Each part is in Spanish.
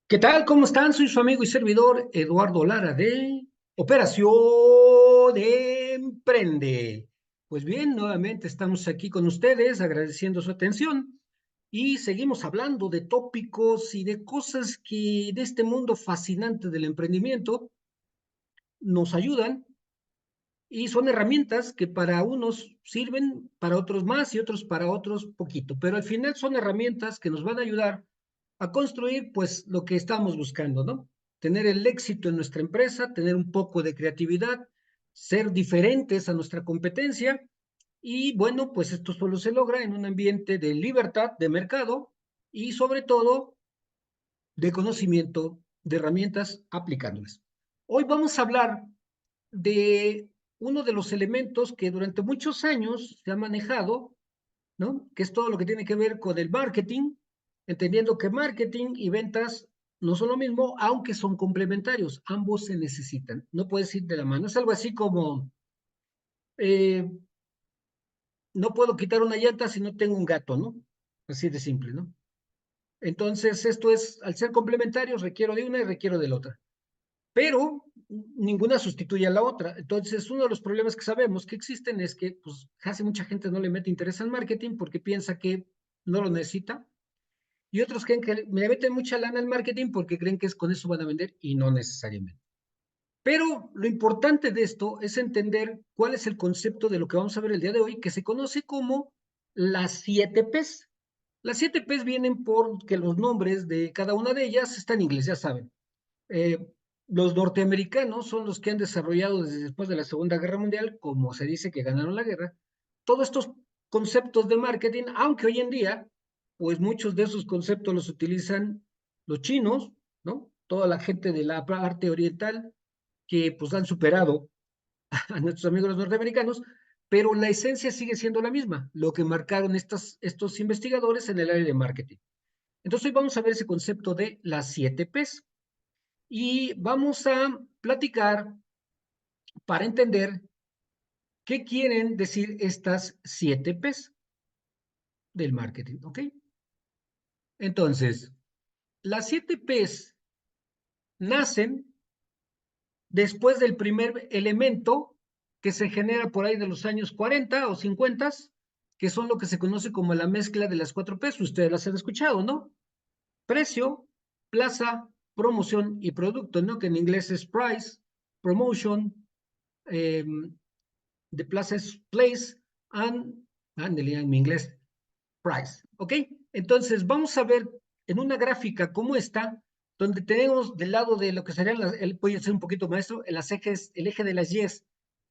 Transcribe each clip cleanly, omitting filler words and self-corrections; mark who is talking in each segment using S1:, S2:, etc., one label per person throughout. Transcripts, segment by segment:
S1: ¿Qué tal? ¿Cómo están? Soy su amigo y servidor Eduardo Lara de Operación Emprende. Pues bien, nuevamente estamos aquí con ustedes agradeciendo su atención y seguimos hablando de tópicos y de cosas que de este mundo fascinante del emprendimiento nos ayudan y son herramientas que para unos sirven, para otros más y otros para otros poquito, pero al final son herramientas que nos van a ayudar a construir pues lo que estamos buscando, ¿no? Tener el éxito en nuestra empresa, tener un poco de creatividad, ser diferentes a nuestra competencia y bueno, pues esto solo se logra en un ambiente de libertad de mercado y sobre todo de conocimiento de herramientas aplicándolas. Hoy vamos a hablar de uno de los elementos que durante muchos años se ha manejado, ¿no? Que es todo lo que tiene que ver con el marketing, entendiendo que marketing y ventas no son lo mismo, aunque son complementarios, ambos se necesitan, no puedes ir de la mano. Es algo así como, eh, no puedo quitar una llanta si no tengo un gato, ¿no? Así de simple, ¿no? Entonces, esto es, al ser complementarios, requiero de una y requiero de la otra. Pero ninguna sustituye a la otra. Entonces, uno de los problemas que sabemos que existen es que pues, casi mucha gente no le mete interés al marketing porque piensa que no lo necesita. Y otros creen que me meten mucha lana al marketing porque creen que es con eso van a vender y no necesariamente. Pero lo importante de esto es entender cuál es el concepto de lo que vamos a ver el día de hoy, que se conoce como las 7 Ps. Las 7 Ps vienen porque los nombres de cada una de ellas están en inglés, ya saben. Eh, los norteamericanos son los que han desarrollado desde después de la Segunda Guerra Mundial, como se dice que ganaron la guerra, todos estos conceptos de marketing, aunque hoy en día, pues muchos de esos conceptos los utilizan los chinos, ¿no? Toda la gente de la parte oriental que pues han superado a nuestros amigos los norteamericanos, pero la esencia sigue siendo la misma, lo que marcaron estos investigadores en el área de marketing. Entonces hoy vamos a ver ese concepto de las 7 Ps y vamos a platicar para entender qué quieren decir estas 7 Ps del marketing, ¿ok? Entonces, las 7 Ps nacen después del primer elemento que se genera por ahí de los años 40 o 50, que son lo que se conoce como la mezcla de las 4 Ps. Ustedes las han escuchado, ¿no? Precio, plaza, promoción y producto, ¿no? Que en inglés es price, promotion, eh, de plaza es place, and, en mi inglés, price, ¿ok? Entonces, vamos a ver en una gráfica cómo está, donde tenemos del lado de lo que serían, voy a ser un poquito maestro, en las ejes, el eje de las Y's,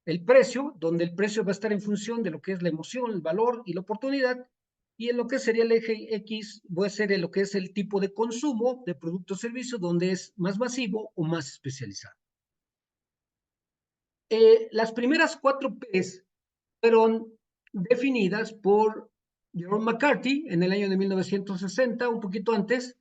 S1: el precio, donde el precio va a estar en función de lo que es la emoción, el valor y la oportunidad, y en lo que sería el eje X, voy a ser en lo que es el tipo de consumo de producto o servicio, donde es más masivo o más especializado. Las primeras 4 P's fueron definidas por Jerome McCarthy en el año de 1960, un poquito antes,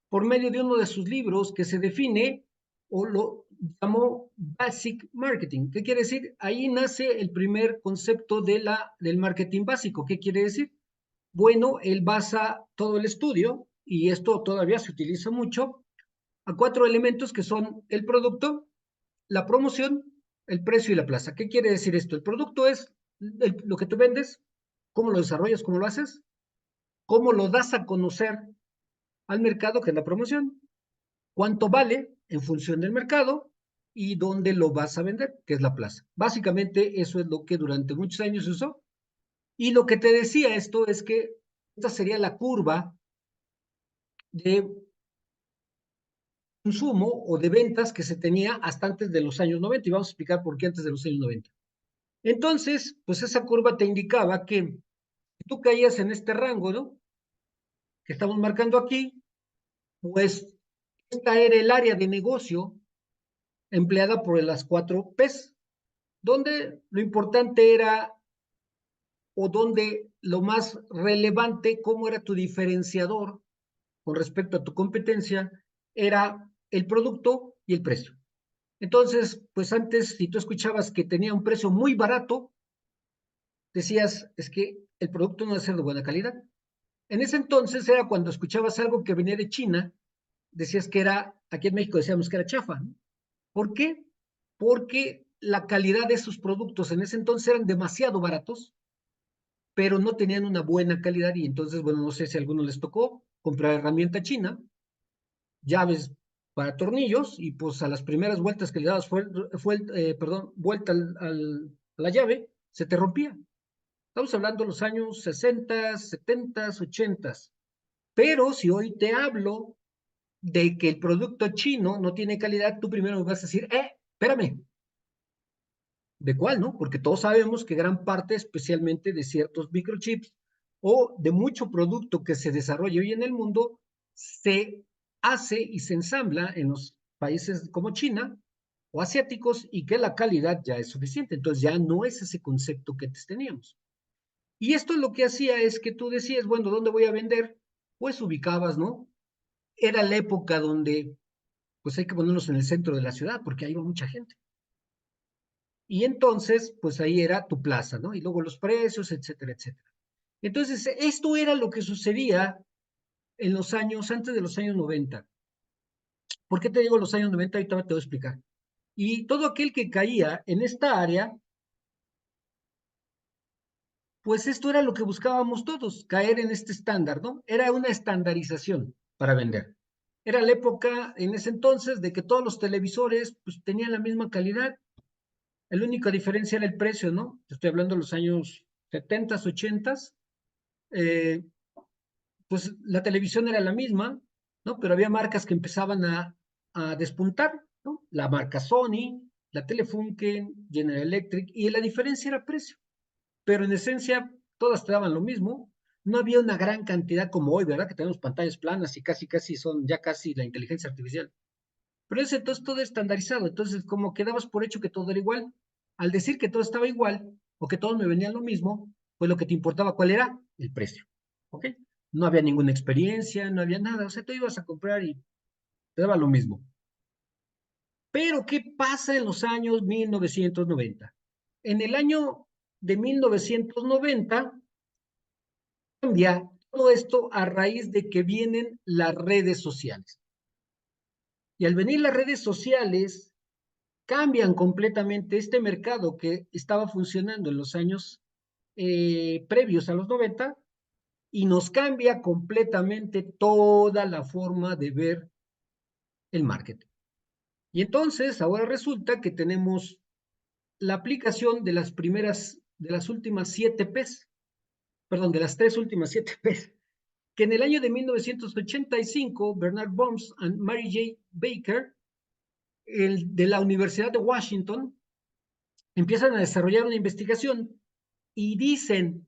S1: por medio de uno de sus libros que se define o lo llamó Basic Marketing. ¿Qué quiere decir? Ahí nace el primer concepto del marketing básico. ¿Qué quiere decir? Bueno, él basa todo el estudio, y esto todavía se utiliza mucho, a 4 elementos que son el producto, la promoción, el precio y la plaza. ¿Qué quiere decir esto? El producto es lo que tú vendes, cómo lo desarrollas, cómo lo haces, cómo lo das a conocer al mercado, que es la promoción, cuánto vale en función del mercado y dónde lo vas a vender, que es la plaza. Básicamente eso es lo que durante muchos años se usó. Y lo que te decía esto es que esta sería la curva de consumo o de ventas que se tenía hasta antes de los años 90, y vamos a explicar por qué antes de los años 90. Entonces, pues esa curva te indicaba que tú caías en este rango, ¿no? Que estamos marcando aquí, pues esta era el área de negocio empleada por las 4 P's, donde lo importante era, o donde lo más relevante, cómo era tu diferenciador con respecto a tu competencia, era el producto y el precio. Entonces, pues antes, si tú escuchabas que tenía un precio muy barato, decías, es que el producto no va a ser de buena calidad. En ese entonces era cuando escuchabas algo que venía de China decías que era, aquí en México decíamos que era chafa, ¿no? ¿Por qué? Porque la calidad de esos productos en ese entonces eran demasiado baratos, pero no tenían una buena calidad y entonces, bueno, no sé si a algunos les tocó comprar herramienta china, llaves para tornillos y pues a las primeras vueltas que le dabas perdón, vuelta a la llave, se te rompía. Estamos hablando de los años 60, 70, 80. Pero si hoy te hablo de que el producto chino no tiene calidad, tú primero me vas a decir, espérame, ¿de cuál, no? Porque todos sabemos que gran parte, especialmente de ciertos microchips o de mucho producto que se desarrolla hoy en el mundo, se hace y se ensambla en los países como China o asiáticos y que la calidad ya es suficiente. Entonces ya no es ese concepto que antes teníamos. Y esto lo que hacía es que tú decías, bueno, ¿dónde voy a vender? Pues ubicabas, ¿no? Era la época donde, pues hay que ponernos en el centro de la ciudad porque ahí va mucha gente. Y entonces, pues ahí era tu plaza, ¿no? Y luego los precios, etcétera, etcétera. Entonces, esto era lo que sucedía en los años, antes de los años 90. ¿Por qué te digo los años 90? Ahorita te voy a explicar. Y todo aquel que caía en esta área, pues esto era lo que buscábamos todos, caer en este estándar, ¿no? Era una estandarización para vender. Era la época en ese entonces de que todos los televisores pues, tenían la misma calidad. La única diferencia era el precio, ¿no? Estoy hablando de los años 70, 80. Eh, pues la televisión era la misma, ¿no? Pero había marcas que empezaban a despuntar, ¿no? La marca Sony, la Telefunken, General Electric, y la diferencia era precio. Pero en esencia, todas te daban lo mismo. No había una gran cantidad como hoy, ¿verdad? Que tenemos pantallas planas y casi, casi son ya casi la inteligencia artificial. Pero ese entonces todo estandarizado, entonces como quedabas por hecho que todo era igual. Al decir que todo estaba igual o que todos me venían lo mismo, pues lo que te importaba cuál era el precio, ¿ok? No había ninguna experiencia, no había nada, o sea, tú ibas a comprar y te daba lo mismo. Pero ¿qué pasa en los años 1990? En el año de 1990 cambia todo esto a raíz de que vienen las redes sociales. Y al venir las redes sociales, cambian completamente este mercado que estaba funcionando en los años previos a los 90 y nos cambia completamente toda la forma de ver el marketing. Y entonces ahora resulta que tenemos la aplicación de las primeras, de las últimas 7 P's, perdón, de las 3 últimas 7 P's, que en el año de 1985, Bernard Bohms y Mary J. Baker, de la Universidad de Washington, empiezan a desarrollar una investigación y dicen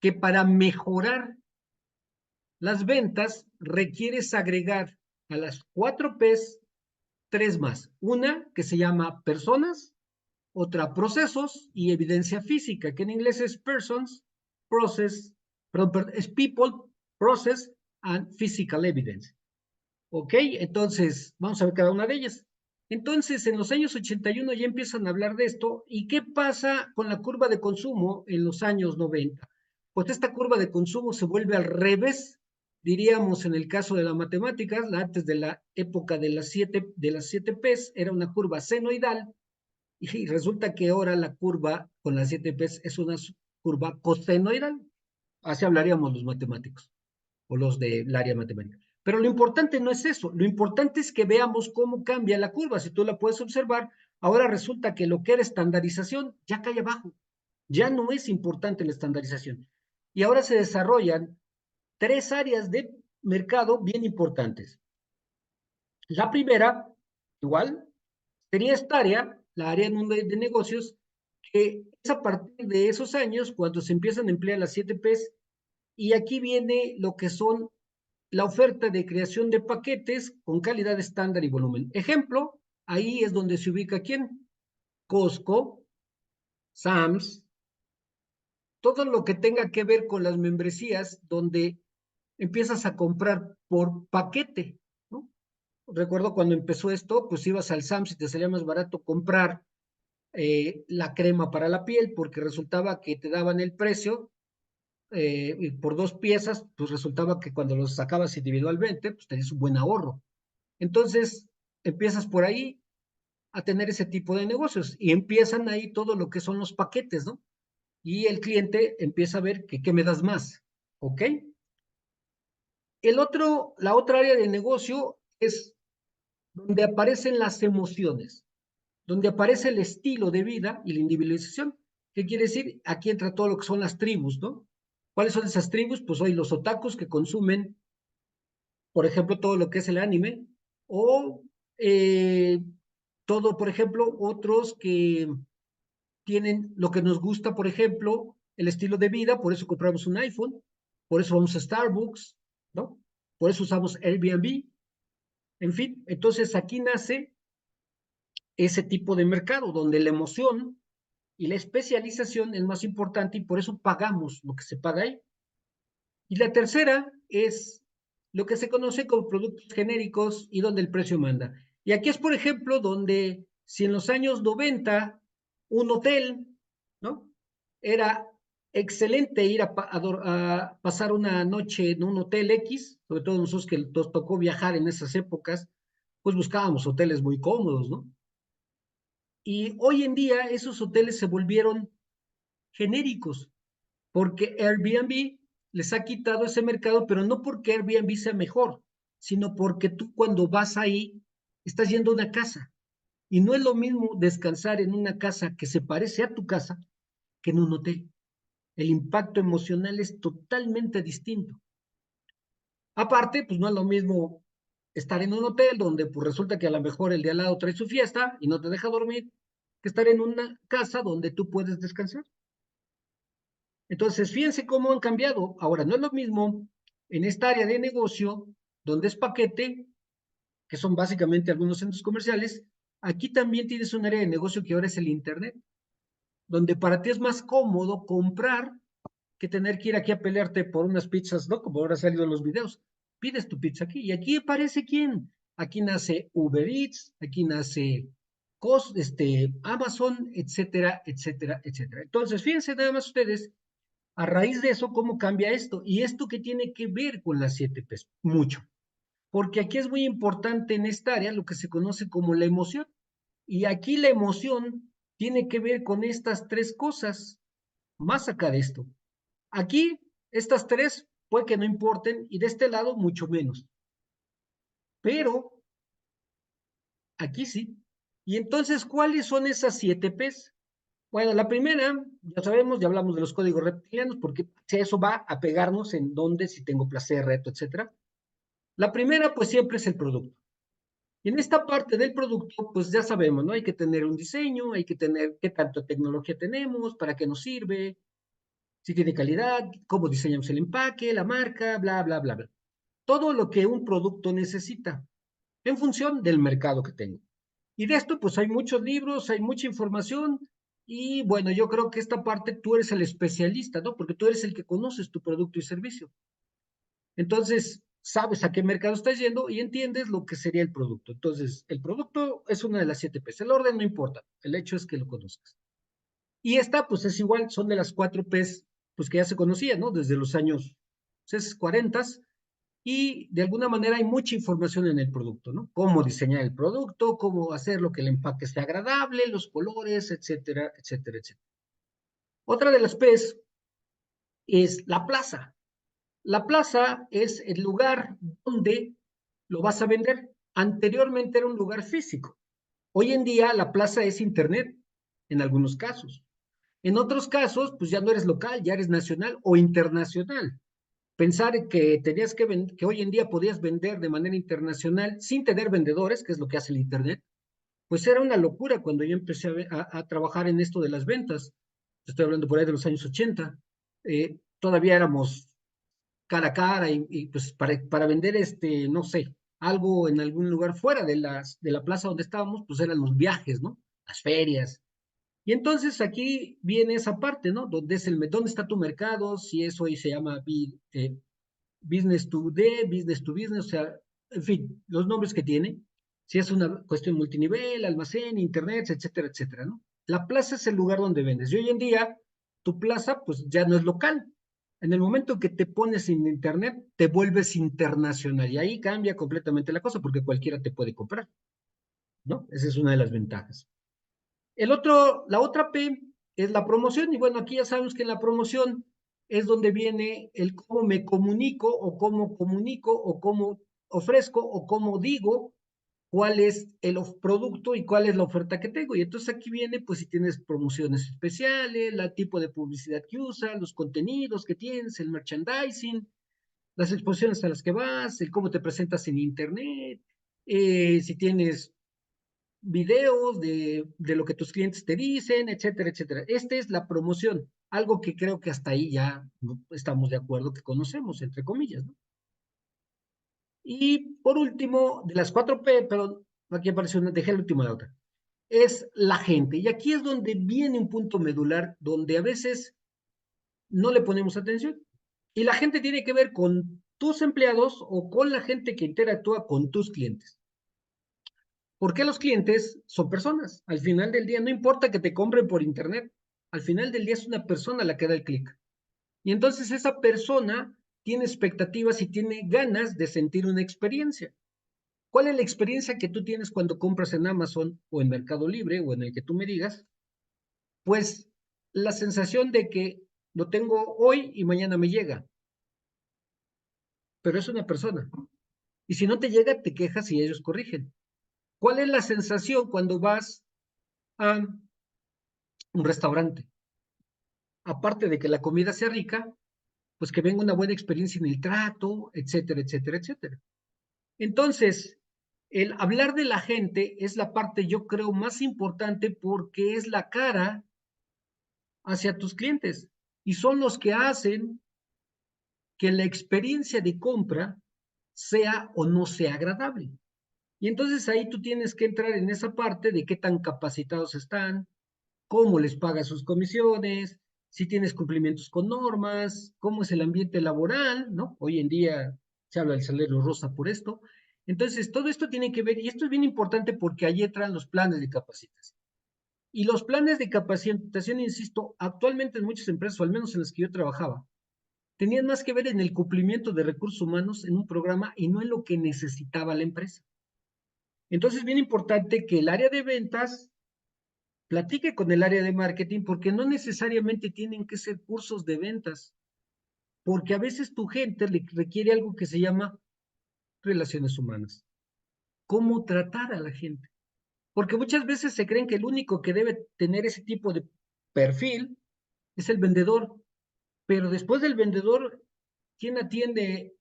S1: que para mejorar las ventas requieres agregar a las 4 P's 3 más. Una que se llama personas, otra procesos y evidencia física, que en inglés es persons, process, perdón, es people, process and physical evidence. ¿Ok? Entonces, vamos a ver cada una de ellas. Entonces, en los años 81 ya empiezan a hablar de esto. ¿Y qué pasa con la curva de consumo en los años 90? Pues esta curva de consumo se vuelve al revés, diríamos en el caso de las matemáticas, antes de la época de las 7 P's, era una curva senoidal y resulta que ahora la curva con las 7 P's es una curva cosenoidal. Así hablaríamos los matemáticos o los del área matemática. Pero lo importante no es eso, lo importante es que veamos cómo cambia la curva. Si tú la puedes observar, ahora resulta que lo que era estandarización ya cae abajo, ya no es importante la estandarización. Y ahora se desarrollan 3 áreas de mercado bien importantes. La primera, igual, sería esta área, la área de negocios, que es a partir de esos años cuando se empiezan a emplear las 7 P's, y aquí viene lo que son la oferta de creación de paquetes con calidad estándar y volumen. Ejemplo, ahí es donde se ubica quién, Costco, Sam's, todo lo que tenga que ver con las membresías donde empiezas a comprar por paquete, ¿no? Recuerdo cuando empezó esto, pues ibas al Sam's y te salía más barato comprar la crema para la piel porque resultaba que te daban el precio y por 2 piezas, pues resultaba que cuando los sacabas individualmente, pues tenías un buen ahorro. Entonces, empiezas por ahí a tener ese tipo de negocios y empiezan ahí todo lo que son los paquetes, ¿no? Y el cliente empieza a ver que qué me das más, ¿ok? La otra área de negocio es donde aparecen las emociones, donde aparece el estilo de vida y la individualización. ¿Qué quiere decir? Aquí entra todo lo que son las tribus, ¿no? ¿Cuáles son esas tribus? Pues hoy los otakus que consumen, por ejemplo, todo lo que es el anime, o eh, todo, por ejemplo, otros que tienen lo que nos gusta, por ejemplo, el estilo de vida, por eso compramos un iPhone, por eso vamos a Starbucks, ¿no? Por eso usamos Airbnb, en fin, entonces aquí nace ese tipo de mercado donde la emoción y la especialización es más importante y por eso pagamos lo que se paga ahí. Y la tercera es lo que se conoce como productos genéricos y donde el precio manda. Y aquí es, por ejemplo, donde si en los años 90 un hotel, ¿no? Era excelente ir a pasar una noche en un hotel X, sobre todo nosotros que nos tocó viajar en esas épocas, pues buscábamos hoteles muy cómodos, ¿no? Y hoy en día esos hoteles se volvieron genéricos, porque Airbnb les ha quitado ese mercado, pero no porque Airbnb sea mejor, sino porque tú cuando vas ahí estás yendo a una casa y no es lo mismo descansar en una casa que se parece a tu casa que en un hotel. El impacto emocional es totalmente distinto. Aparte, pues no es lo mismo estar en un hotel donde pues resulta que a lo mejor el de al lado trae su fiesta y no te deja dormir, que estar en una casa donde tú puedes descansar. Entonces, fíjense cómo han cambiado. Ahora, no es lo mismo en esta área de negocio, donde es paquete, que son básicamente algunos centros comerciales, aquí también tienes un área de negocio que ahora es el Internet, donde para ti es más cómodo comprar que tener que ir aquí a pelearte por unas pizzas, ¿no? Como ahora ha salido en los videos. Pides tu pizza aquí y aquí aparece quién. Aquí nace Uber Eats, aquí nace Amazon, etcétera, etcétera, etcétera. Entonces, fíjense nada más ustedes a raíz de eso, ¿cómo cambia esto? ¿Y esto qué tiene que ver con las 7Ps? Mucho. Porque aquí es muy importante en esta área lo que se conoce como la emoción. Y aquí la emoción tiene que ver con estas tres cosas, más acá de esto. Aquí, estas tres puede que no importen y de este lado mucho menos. Pero aquí sí. Y entonces, ¿cuáles son esas 7Ps? Bueno, la primera, ya sabemos, ya hablamos de los códigos reptilianos, porque eso va a pegarnos en dónde, si tengo placer, reto, etcétera. La primera, pues siempre es el producto. Y en esta parte del producto, pues ya sabemos, ¿no? Hay que tener un diseño, hay que tener qué tanta tecnología tenemos, para qué nos sirve, si tiene calidad, cómo diseñamos el empaque, la marca, bla, bla, bla, bla. Todo lo que un producto necesita en función del mercado que tengo. Y de esto, pues hay muchos libros, hay mucha información. Y bueno, yo creo que esta parte tú eres el especialista, ¿no? Porque tú eres el que conoces tu producto y servicio. Entonces, sabes a qué mercado estás yendo y entiendes lo que sería el producto. Entonces, el producto es una de las 7Ps. El orden no importa, el hecho es que lo conozcas. Y esta, pues es igual, son de las 4Ps, pues que ya se conocían, ¿no? Desde los años 40 y de alguna manera hay mucha información en el producto, ¿no? Cómo diseñar el producto, cómo hacer lo que el empaque sea agradable, los colores, etcétera, etcétera, etcétera. Otra de las Ps es la plaza. La plaza es el lugar donde lo vas a vender. Anteriormente era un lugar físico. Hoy en día la plaza es internet, en algunos casos. En otros casos, pues ya no eres local, ya eres nacional o internacional. Pensar que que hoy en día podías vender de manera internacional sin tener vendedores, que es lo que hace el internet, pues era una locura cuando yo empecé a trabajar en esto de las ventas. Estoy hablando por ahí de los años 80. Todavía éramos cara a cara y pues para vender no sé, algo en algún lugar fuera de la plaza donde estábamos, pues eran los viajes, ¿no? Las ferias. Y entonces aquí viene esa parte, ¿no? ¿Dónde está tu mercado? Si eso hoy se llama business to business to business, o sea, en fin, los nombres que tiene. Si es una cuestión multinivel, almacén, internet, etcétera, etcétera, ¿no? La plaza es el lugar donde vendes. Y hoy en día, tu plaza, pues ya no es local, En el momento que te pones en internet, te vuelves internacional y ahí cambia completamente la cosa porque cualquiera te puede comprar, ¿no? Esa es una de las ventajas. La otra P es la promoción y bueno, aquí ya sabemos que en la promoción es donde viene el cómo me comunico o cómo ofrezco o cómo digo cuál es el producto y cuál es la oferta que tengo. Y entonces aquí viene, pues si tienes promociones especiales, el tipo de publicidad que usas, los contenidos que tienes, el merchandising, las exposiciones a las que vas, el cómo te presentas en internet, si tienes videos de lo que tus clientes te dicen, etcétera, etcétera. Esta es la promoción, algo que creo que hasta ahí ya estamos de acuerdo que conocemos, entre comillas, ¿no? Y por último, de las 4P, pero aquí apareció una, dejé el último de la otra, es la gente. Y aquí es donde viene un punto medular, donde a veces no le ponemos atención. Y la gente tiene que ver con tus empleados o con la gente que interactúa con tus clientes. Porque los clientes son personas. Al final del día, no importa que te compren por internet, al final del día es una persona la que da el clic. Y entonces esa persona tiene expectativas y tiene ganas de sentir una experiencia. ¿Cuál es la experiencia que tú tienes cuando compras en Amazon o en Mercado Libre o en el que tú me digas? Pues la sensación de que lo tengo hoy y mañana me llega, pero es una persona. Y si no te llega, te quejas y ellos corrigen. ¿Cuál es la sensación cuando vas a un restaurante? Aparte de que la comida sea rica, pues que venga una buena experiencia en el trato, etcétera, etcétera, etcétera. Entonces, el hablar de la gente es la parte, yo creo, más importante porque es la cara hacia tus clientes y son los que hacen que la experiencia de compra sea o no sea agradable. Y entonces ahí tú tienes que entrar en esa parte de qué tan capacitados están, cómo les pagas sus comisiones, si tienes cumplimientos con normas, cómo es el ambiente laboral, ¿no? Hoy en día se habla del salario rosa por esto. Entonces, todo esto tiene que ver, y esto es bien importante porque ahí entran los planes de capacitación. Y los planes de capacitación, insisto, actualmente en muchas empresas, o al menos en las que yo trabajaba, tenían más que ver en el cumplimiento de recursos humanos en un programa y no en lo que necesitaba la empresa. Entonces, es bien importante que el área de ventas platique con el área de marketing porque no necesariamente tienen que ser cursos de ventas, porque a veces tu gente le requiere algo que se llama relaciones humanas. ¿Cómo tratar a la gente? Porque muchas veces se creen que el único que debe tener ese tipo de perfil es el vendedor, pero después del vendedor, ¿quién atiende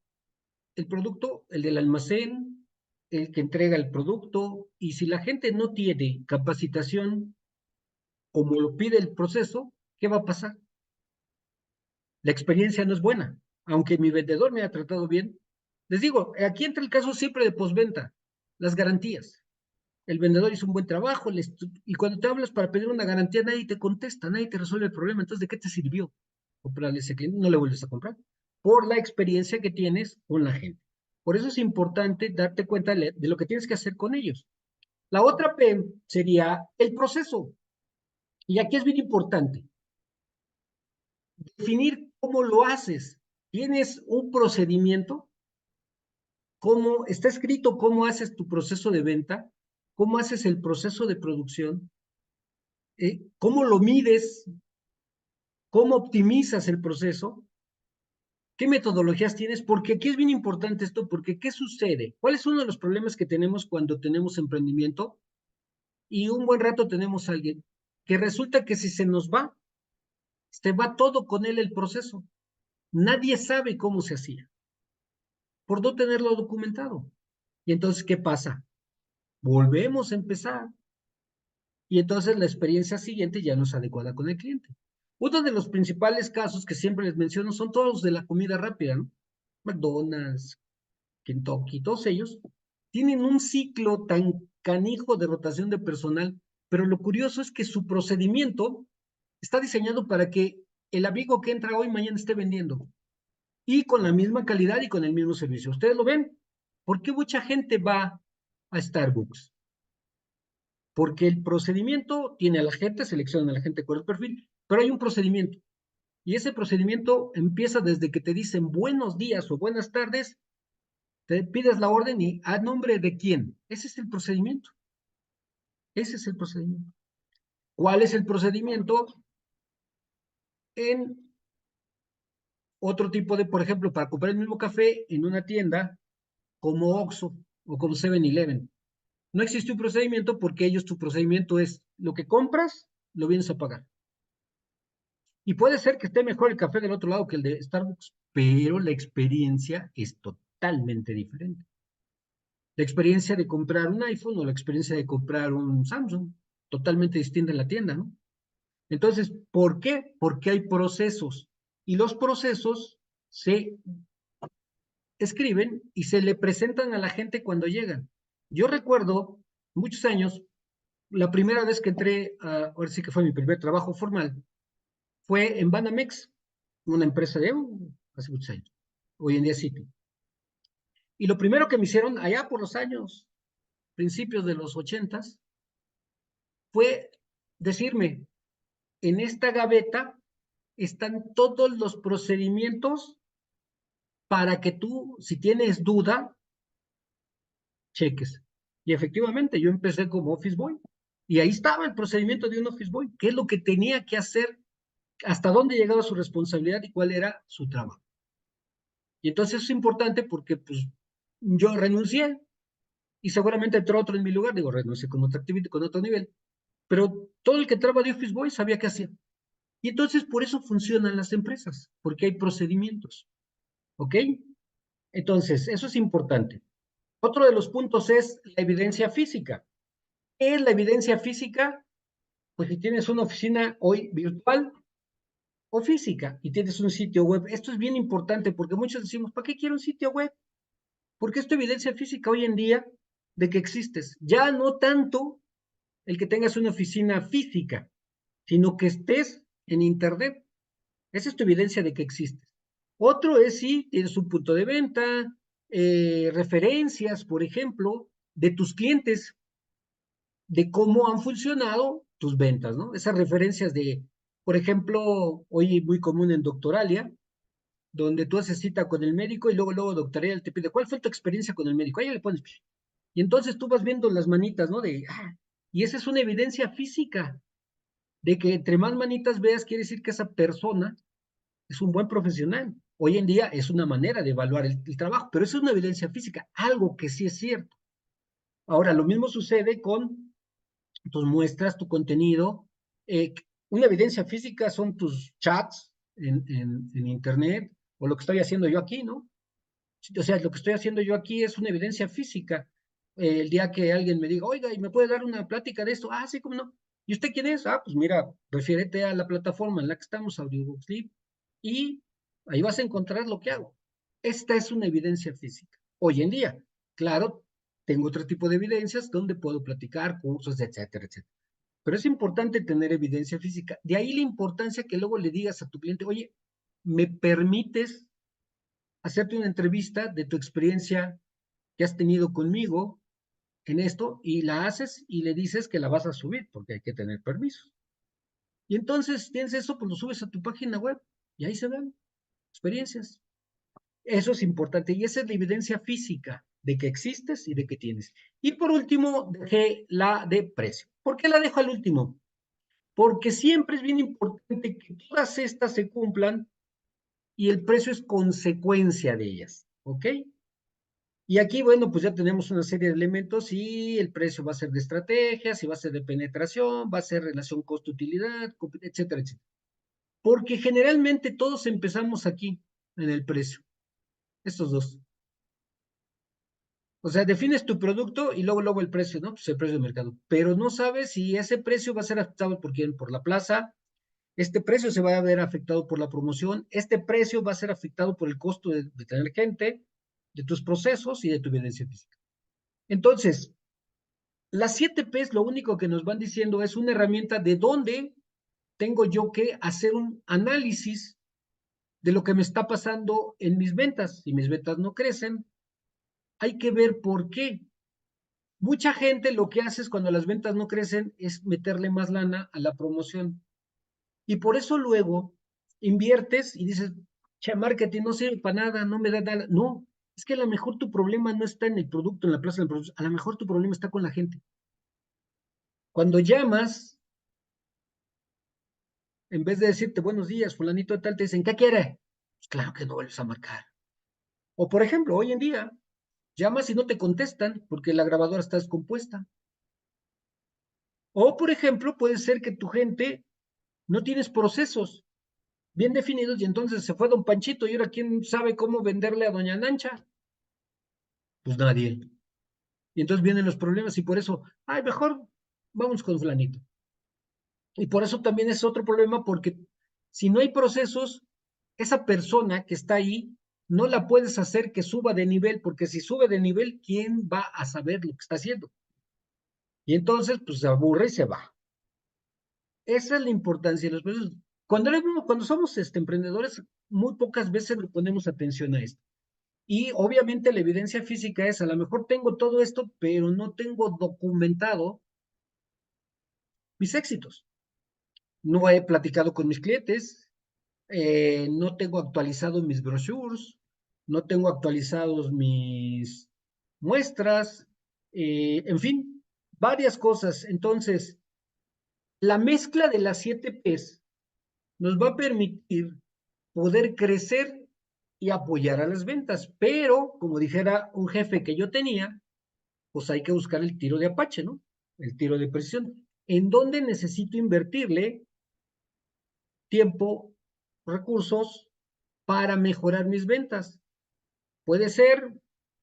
S1: el producto? El del almacén, el que entrega el producto, y si la gente no tiene capacitación como lo pide el proceso, ¿qué va a pasar? La experiencia no es buena, aunque mi vendedor me ha tratado bien. Les digo, aquí entra el caso siempre de postventa, las garantías. El vendedor hizo un buen trabajo y cuando te hablas para pedir una garantía, nadie te contesta, nadie te resuelve el problema. Entonces, ¿de qué te sirvió comprarle ese cliente? No le vuelves a comprar por la experiencia que tienes con la gente. Por eso es importante darte cuenta de lo que tienes que hacer con ellos. La otra P sería el proceso. Y aquí es bien importante definir cómo lo haces. ¿Tienes un procedimiento? ¿Cómo está escrito cómo haces tu proceso de venta? ¿Cómo haces el proceso de producción? ¿Cómo lo mides? ¿Cómo optimizas el proceso? ¿Qué metodologías tienes? Porque aquí es bien importante esto, porque ¿qué sucede? ¿Cuál es uno de los problemas que tenemos cuando tenemos emprendimiento? Y un buen rato tenemos a alguien que resulta que si se va todo con él el proceso. Nadie sabe cómo se hacía, por no tenerlo documentado. Y entonces, ¿qué pasa? Volvemos a empezar y entonces la experiencia siguiente ya no es adecuada con el cliente. Uno de los principales casos que siempre les menciono son todos los de la comida rápida, ¿no? McDonald's, Kentucky, todos ellos tienen un ciclo tan canijo de rotación de personal, pero lo curioso es que su procedimiento está diseñado para que el amigo que entra hoy mañana esté vendiendo y con la misma calidad y con el mismo servicio. ¿Ustedes lo ven? ¿Por qué mucha gente va a Starbucks? Porque el procedimiento tiene a la gente, selecciona a la gente con el perfil, pero hay un procedimiento. Y ese procedimiento empieza desde que te dicen buenos días o buenas tardes, te pides la orden y ¿a nombre de quién? Ese es el procedimiento. Ese es el procedimiento. ¿Cuál es el procedimiento en otro tipo de, por ejemplo, para comprar el mismo café en una tienda como Oxxo o como 7-Eleven? No existe un procedimiento porque ellos, tu procedimiento es lo que compras, lo vienes a pagar. Y puede ser que esté mejor el café del otro lado que el de Starbucks, pero la experiencia es totalmente diferente. La experiencia de comprar un iPhone o la experiencia de comprar un Samsung, totalmente distinta en la tienda, ¿no? Entonces, ¿por qué? Porque hay procesos y los procesos se escriben y se le presentan a la gente cuando llegan. Yo recuerdo muchos años, la primera vez que entré, ahora sí que fue mi primer trabajo formal, fue en Banamex, una empresa de hace muchos años, hoy en día Citi. Y lo primero que me hicieron allá por los años, principios de los 80s, fue decirme, en esta gaveta están todos los procedimientos para que tú, si tienes duda, cheques. Y efectivamente, yo empecé como Office Boy. Y ahí estaba el procedimiento de un Office Boy, qué es lo que tenía que hacer, hasta dónde llegaba su responsabilidad y cuál era su trabajo. Y entonces es importante porque pues yo renuncié y seguramente entró otro en mi lugar, digo, renuncié con otra actividad, con otro nivel, pero todo el que entraba de Office Boy sabía qué hacía. Y entonces por eso funcionan las empresas, porque hay procedimientos, ¿ok? Entonces, eso es importante. Otro de los puntos es la evidencia física. ¿Qué es la evidencia física? Pues si tienes una oficina hoy virtual o física y tienes un sitio web, esto es bien importante porque muchos decimos, ¿para qué quiero un sitio web? Porque es tu evidencia física hoy en día de que existes. Ya no tanto el que tengas una oficina física, sino que estés en Internet. Esa es tu evidencia de que existes. Otro es si tienes un punto de venta, referencias, por ejemplo, de tus clientes, de cómo han funcionado tus ventas, ¿no? Esas referencias de, por ejemplo, hoy muy común en Doctoralia, donde tú haces cita con el médico y luego Doctoralia te pide, ¿cuál fue tu experiencia con el médico? Ahí le pones, y entonces tú vas viendo las manitas, ¿no? Y esa es una evidencia física de que entre más manitas veas, quiere decir que esa persona es un buen profesional. Hoy en día es una manera de evaluar el trabajo, pero eso es una evidencia física, algo que sí es cierto. Ahora, lo mismo sucede con tus muestras, tu contenido. Eh, una evidencia física son tus chats en Internet o lo que estoy haciendo yo aquí, ¿no? O sea, lo que estoy haciendo yo aquí es una evidencia física. El día que alguien me diga, oiga, ¿y me puede dar una plática de esto? Ah, sí, ¿cómo no? ¿Y usted quién es? Ah, pues mira, refiérete a la plataforma en la que estamos, Audiobooks Live, y ahí vas a encontrar lo que hago. Esta es una evidencia física. Hoy en día, claro, tengo otro tipo de evidencias donde puedo platicar, cursos, etcétera, etcétera. Pero es importante tener evidencia física. De ahí la importancia que luego le digas a tu cliente, oye, ¿me permites hacerte una entrevista de tu experiencia que has tenido conmigo en esto? Y la haces y le dices que la vas a subir, porque hay que tener permiso. Y entonces tienes eso, pues lo subes a tu página web y ahí se ven experiencias. Eso es importante y esa es la evidencia física de que existes y de que tienes. Y por último, dejé la de precio. ¿Por qué la dejo al último? Porque siempre es bien importante que todas estas se cumplan y el precio es consecuencia de ellas, ¿ok? Y aquí, bueno, pues ya tenemos una serie de elementos y el precio va a ser de estrategias, y va a ser de penetración, va a ser relación costo-utilidad, etcétera, etcétera. Porque generalmente todos empezamos aquí, en el precio, estos dos. O sea, defines tu producto y luego el precio, ¿no? Pues el precio de mercado. Pero no sabes si ese precio va a ser afectado por quién, por la plaza, este precio se va a ver afectado por la promoción, este precio va a ser afectado por el costo de tener gente, de tus procesos y de tu evidencia física. Entonces, las 7 P's lo único que nos van diciendo es una herramienta de dónde tengo yo que hacer un análisis de lo que me está pasando en mis ventas. Si mis ventas no crecen, hay que ver por qué. Mucha gente lo que hace es cuando las ventas no crecen es meterle más lana a la promoción. Y por eso luego inviertes y dices, che, marketing no sirve para nada, no me da nada. No, es que a lo mejor tu problema no está en el producto, en la plaza del producto, a lo mejor tu problema está con la gente. Cuando llamas, en vez de decirte buenos días, fulanito de tal, te dicen, ¿qué quiere? Pues claro que no vuelves a marcar. O por ejemplo, hoy en día, llamas y no te contestan porque la grabadora está descompuesta. O por ejemplo, puede ser que tu gente no tienes procesos bien definidos y entonces se fue Don Panchito y ahora quién sabe cómo venderle a Doña Nancha. Pues nadie. Y entonces vienen los problemas y por eso, ay, mejor vamos con fulanito. Y por eso también es otro problema porque si no hay procesos, esa persona que está ahí no la puedes hacer que suba de nivel, porque si sube de nivel, ¿quién va a saber lo que está haciendo? Y entonces, pues se aburre y se va. Esa es la importancia de los procesos. Cuando somos emprendedores, muy pocas veces le ponemos atención a esto. Y obviamente la evidencia física es, a lo mejor tengo todo esto, pero no tengo documentado mis éxitos. No he platicado con mis clientes, no tengo actualizado mis brochures, no tengo actualizados mis muestras, en fin, varias cosas. Entonces, la mezcla de las 7 P's nos va a permitir poder crecer y apoyar a las ventas. Pero, como dijera un jefe que yo tenía, pues hay que buscar el tiro de Apache, ¿no? El tiro de precisión. ¿En dónde necesito invertirle tiempo, recursos para mejorar mis ventas? Puede ser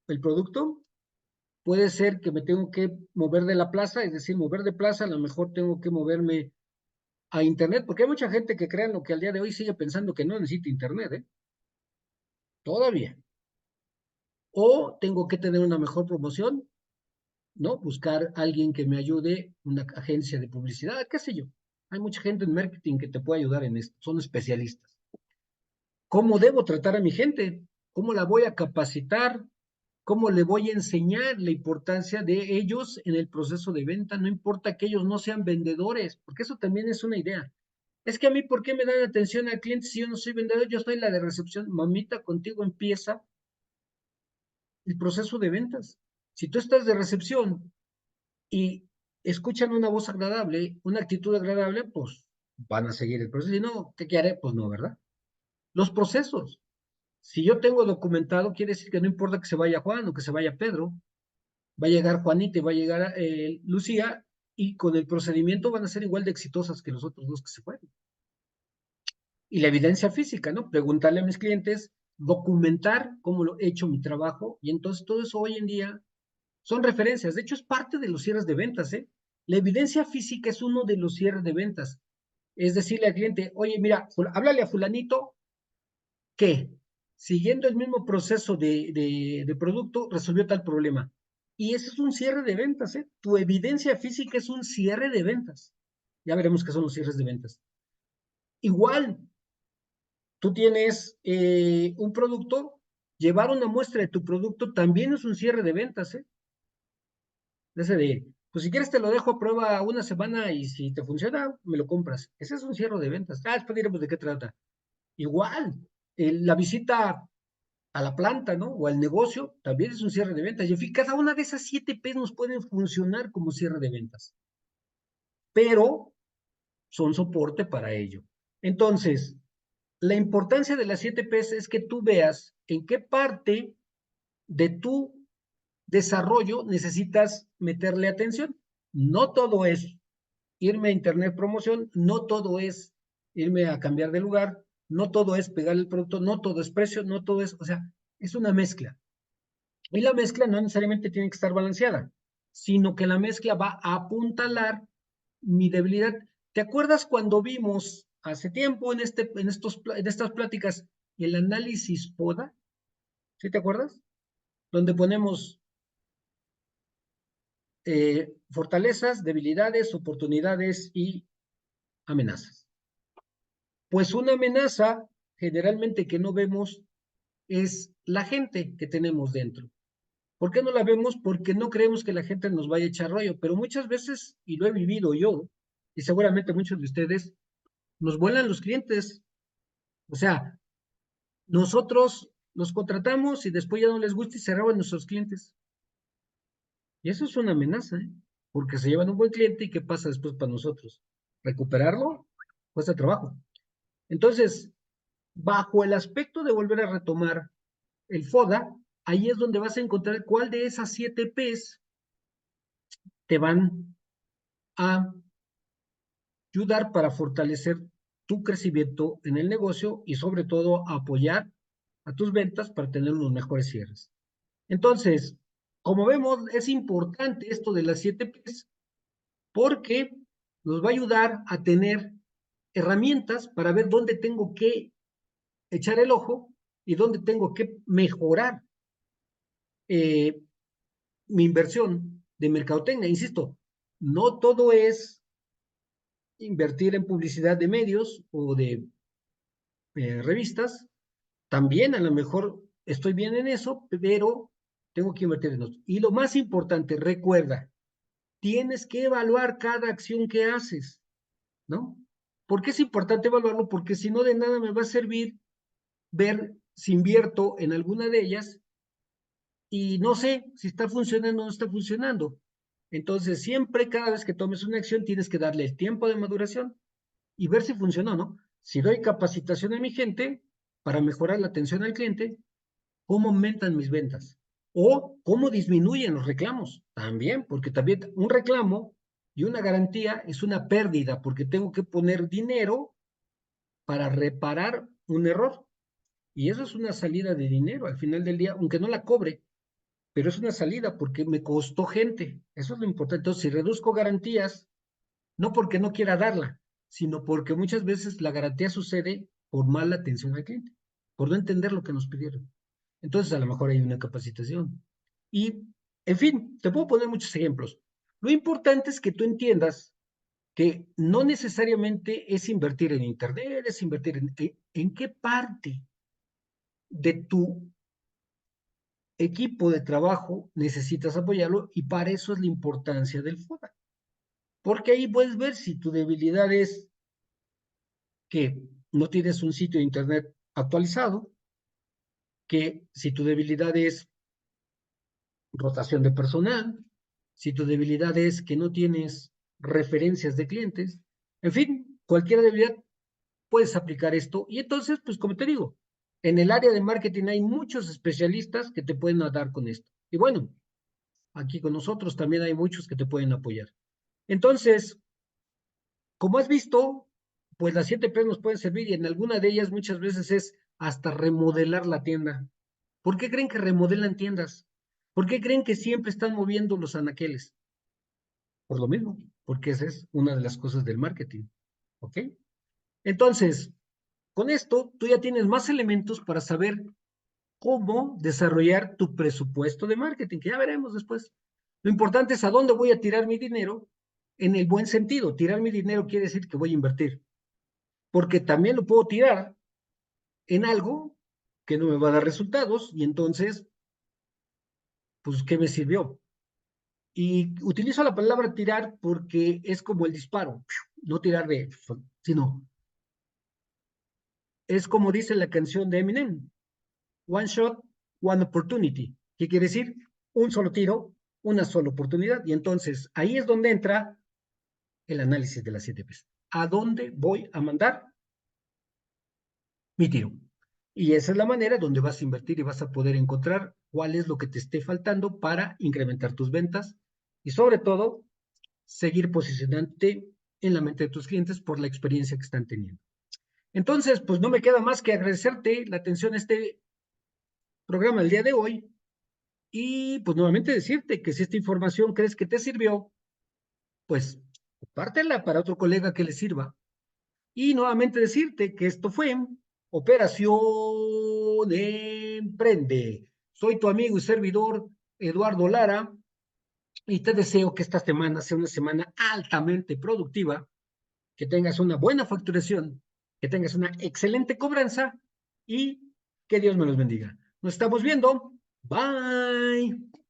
S1: el producto, puede ser que me tengo que mover de la plaza, es decir, mover de plaza, a lo mejor tengo que moverme a Internet, porque hay mucha gente que crean lo que al día de hoy sigue pensando que no necesita Internet, ¿eh? Todavía. O tengo que tener una mejor promoción, ¿no? Buscar a alguien que me ayude, una agencia de publicidad, qué sé yo. Hay mucha gente en marketing que te puede ayudar en esto, son especialistas. ¿Cómo debo tratar a mi gente? ¿Cómo la voy a capacitar? ¿Cómo le voy a enseñar la importancia de ellos en el proceso de venta? No importa que ellos no sean vendedores, porque eso también es una idea. Es que a mí, ¿por qué me dan atención al cliente si yo no soy vendedor? Yo soy la de recepción. Mamita, contigo empieza el proceso de ventas. Si tú estás de recepción y escuchan una voz agradable, una actitud agradable, pues van a seguir el proceso. Y no, ¿qué haré? Pues no, ¿verdad? Los procesos. Si yo tengo documentado, quiere decir que no importa que se vaya Juan o que se vaya Pedro, va a llegar Juanita y va a llegar Lucía y con el procedimiento van a ser igual de exitosas que los otros dos que se fueron. Y la evidencia física, ¿no? Preguntarle a mis clientes, documentar cómo lo he hecho mi trabajo y entonces todo eso hoy en día son referencias. De hecho, es parte de los cierres de ventas, ¿eh? La evidencia física es uno de los cierres de ventas. Es decirle al cliente, oye, mira, háblale a fulanito que siguiendo el mismo proceso de producto resolvió tal problema. Y eso es un cierre de ventas, ¿eh? Tu evidencia física es un cierre de ventas. Ya veremos qué son los cierres de ventas. Igual, tú tienes un producto, llevar una muestra de tu producto también es un cierre de ventas, ¿eh? Ese de, pues si quieres te lo dejo a prueba una semana y si te funciona, me lo compras. Ese es un cierre de ventas. Ah, después diremos de qué trata. Igual, la visita a la planta, ¿no? O al negocio, también es un cierre de ventas. Y en fin, cada una de esas 7 P nos pueden funcionar como cierre de ventas, pero son soporte para ello. Entonces, la importancia de las 7 P es que tú veas en qué parte de tu desarrollo necesitas meterle atención. No todo es irme a internet promoción, no todo es irme a cambiar de lugar, no todo es pegar el producto, no todo es precio, no todo es, o sea, es una mezcla. Y la mezcla no necesariamente tiene que estar balanceada, sino que la mezcla va a apuntalar mi debilidad. ¿Te acuerdas cuando vimos hace tiempo en estas pláticas el análisis PODA? ¿Sí te acuerdas? Donde ponemos fortalezas, debilidades, oportunidades y amenazas. Pues una amenaza generalmente que no vemos es la gente que tenemos dentro. ¿Por qué no la vemos? Porque no creemos que la gente nos vaya a echar rollo, pero muchas veces, y lo he vivido yo, y seguramente muchos de ustedes, nos vuelan los clientes. O sea, nosotros los contratamos y después ya no les gusta y se roban nuestros clientes. Y eso es una amenaza, ¿eh? Porque se llevan un buen cliente y ¿qué pasa después para nosotros? Recuperarlo cuesta trabajo. Entonces, bajo el aspecto de volver a retomar el FODA, ahí es donde vas a encontrar cuál de esas 7 Ps te van a ayudar para fortalecer tu crecimiento en el negocio y sobre todo apoyar a tus ventas para tener unos mejores cierres. Entonces, como vemos, es importante esto de las 7 Ps porque nos va a ayudar a tener herramientas para ver dónde tengo que echar el ojo y dónde tengo que mejorar eh, mi inversión de mercadotecnia. Insisto, no todo es invertir en publicidad de medios o de revistas. También a lo mejor estoy bien en eso, pero tengo que invertir en eso. Y lo más importante, recuerda, tienes que evaluar cada acción que haces, ¿no? ¿Por qué es importante evaluarlo? Porque si no, de nada me va a servir ver si invierto en alguna de ellas y no sé si está funcionando o no está funcionando. Entonces, siempre, cada vez que tomes una acción, tienes que darle el tiempo de maduración y ver si funcionó, ¿no? Si doy capacitación a mi gente para mejorar la atención al cliente, ¿cómo aumentan mis ventas? O cómo disminuyen los reclamos, también, porque también un reclamo y una garantía es una pérdida, porque tengo que poner dinero para reparar un error. Y eso es una salida de dinero al final del día, aunque no la cobre, pero es una salida porque me costó gente. Eso es lo importante. Entonces, si reduzco garantías, no porque no quiera darla, sino porque muchas veces la garantía sucede por mala atención al cliente, por no entender lo que nos pidieron. Entonces, a lo mejor hay una capacitación. Y, en fin, te puedo poner muchos ejemplos. Lo importante es que tú entiendas que no necesariamente es invertir en Internet, es invertir en qué parte de tu equipo de trabajo necesitas apoyarlo y para eso es la importancia del FODA. Porque ahí puedes ver si tu debilidad es que no tienes un sitio de Internet actualizado, que si tu debilidad es rotación de personal, si tu debilidad es que no tienes referencias de clientes, en fin, cualquier debilidad puedes aplicar esto. Y entonces, pues como te digo, en el área de marketing hay muchos especialistas que te pueden dar con esto. Y bueno, aquí con nosotros también hay muchos que te pueden apoyar. Entonces, como has visto, pues las 7 P nos pueden servir y en alguna de ellas muchas veces es hasta remodelar la tienda. ¿Por qué creen que remodelan tiendas? ¿Por qué creen que siempre están moviendo los anaqueles? Por lo mismo, porque esa es una de las cosas del marketing. ¿Ok? Entonces, con esto tú ya tienes más elementos para saber cómo desarrollar tu presupuesto de marketing, que ya veremos después. Lo importante es a dónde voy a tirar mi dinero en el buen sentido. Tirar mi dinero quiere decir que voy a invertir, porque también lo puedo tirar en algo que no me va a dar resultados y entonces, pues, ¿qué me sirvió? Y utilizo la palabra tirar porque es como el disparo, no tirar de, sino es como dice la canción de Eminem, one shot, one opportunity. ¿Qué quiere decir? Un solo tiro, una sola oportunidad. Y entonces ahí es donde entra el análisis de las 7 P's. ¿A dónde voy a mandar mi tiro? Y esa es la manera donde vas a invertir y vas a poder encontrar cuál es lo que te esté faltando para incrementar tus ventas y sobre todo seguir posicionándote en la mente de tus clientes por la experiencia que están teniendo. Entonces, pues no me queda más que agradecerte la atención a este programa del día de hoy y pues nuevamente decirte que si esta información crees que te sirvió, pues compártela para otro colega que le sirva. Y nuevamente decirte que esto fue Operación Emprende. Soy tu amigo y servidor Eduardo Lara y te deseo que esta semana sea una semana altamente productiva, que tengas una buena facturación, que tengas una excelente cobranza y que Dios me los bendiga. Nos estamos viendo. Bye.